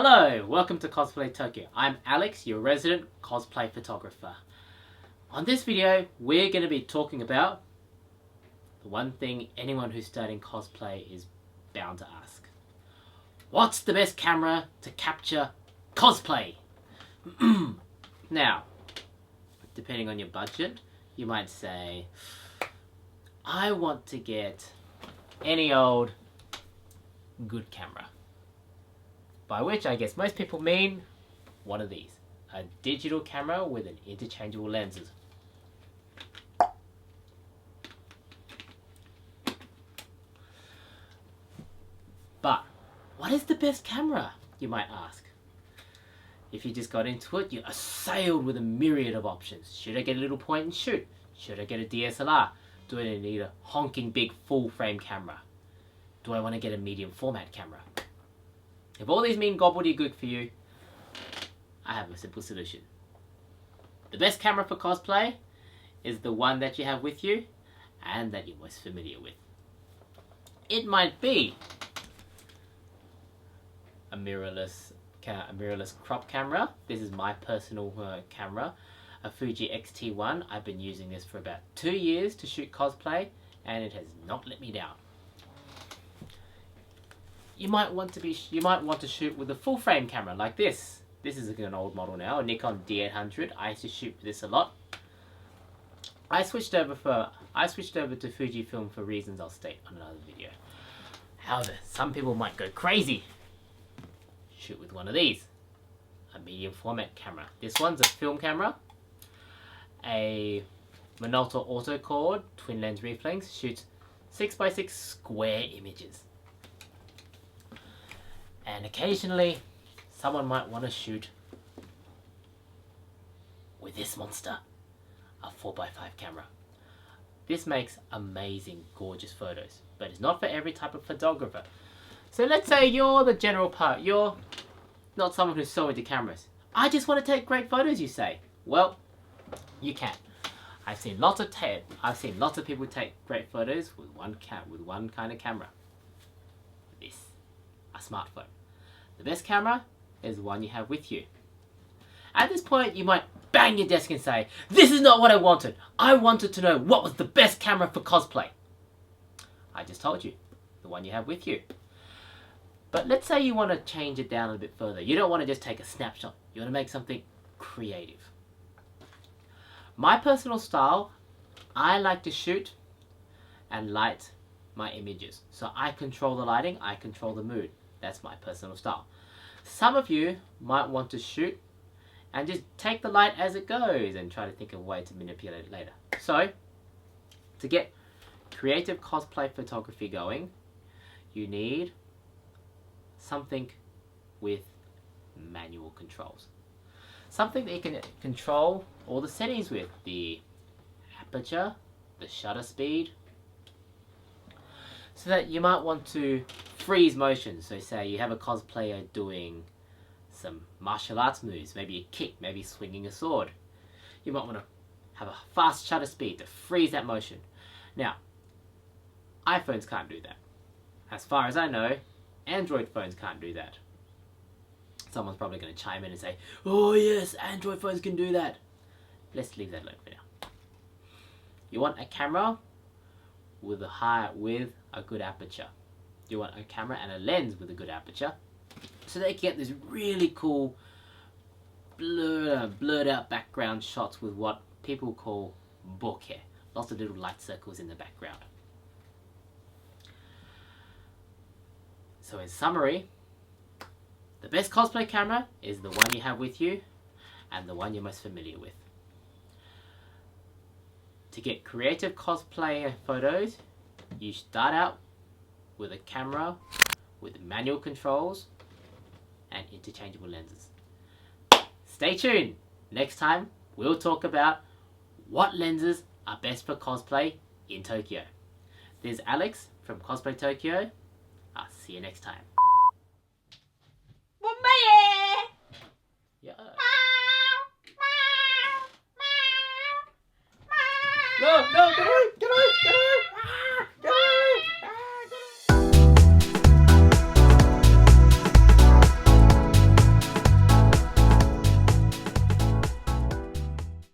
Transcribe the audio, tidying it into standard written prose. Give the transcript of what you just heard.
Hello, welcome to Cosplay Tokyo. I'm Alex, your resident cosplay photographer. On this video, we're going to be talking about the one thing anyone who's starting cosplay is bound to ask. What's the best camera to capture cosplay? Now, depending on your budget, you might say, I want to get any old good camera. By which I guess most people mean one of these. A digital camera with an interchangeable lenses. But what is the best camera, you might ask? If you just got into it, you're assailed with a myriad of options. Should I get a little point and shoot? Should I get a DSLR? Do I need a honking big full frame camera? Do I want to get a medium format camera? If all these mean gobbledygook for you, I have a simple solution. The best camera for cosplay is the one that you have with you and that you're most familiar with. It might be a mirrorless crop camera. This is my personal camera, a Fuji X-T1. I've been using this for about 2 years to shoot cosplay and it has not let me down. You might want to shoot with a full frame camera like this. This is an old model now, a Nikon D800. I used to shoot with this a lot. I switched over to Fujifilm for reasons I'll state on another video. However, some people might go crazy. Shoot with one of these, a medium format camera. This one's a film camera, a Minolta Autocord twin lens reflex, shoots 6x6 square images. And occasionally, someone might want to shoot with this monster, a 4x5 camera. This makes amazing, gorgeous photos, but it's not for every type of photographer. So let's say you're the general part, you're not someone who's so into cameras. I just want to take great photos, you say. Well, you can. I've seen lots of people take great photos with one kind of camera. This, a smartphone. The best camera is the one you have with you. At this point, you might bang your desk and say, this is not what I wanted. I wanted to know what was the best camera for cosplay. I just told you, the one you have with you. But let's say you want to change it down a bit further. You don't want to just take a snapshot. You want to make something creative. My personal style, I like to shoot and light my images. So I control the lighting, I control the mood. That's my personal style. Some of you might want to shoot and just take the light as it goes and try to think of a way to manipulate it later. So, to get creative cosplay photography going, you need something with manual controls. Something that you can control all the settings with. The aperture, the shutter speed. So that you might want to freeze motion. So say you have a cosplayer doing some martial arts moves, maybe a kick, maybe swinging a sword. You might want to have a fast shutter speed to freeze that motion. Now, iPhones can't do that. As far as I know, Android phones can't do that. Someone's probably going to chime in and say, oh yes, Android phones can do that. Let's leave that alone for now. You want a camera with a good aperture. You want a camera and a lens with a good aperture, so that you can get this really cool blurred out background shots with what people call bokeh. Lots of little light circles in the background. So in summary, the best cosplay camera is the one you have with you and the one you're most familiar with. To get creative cosplay photos, you start out with a camera with manual controls and interchangeable lenses. Stay tuned. Next time, we'll talk about what lenses are best for cosplay in Tokyo. This is Alex from Cosplay Tokyo. I'll see you next time. Yeah. No, get away, get away!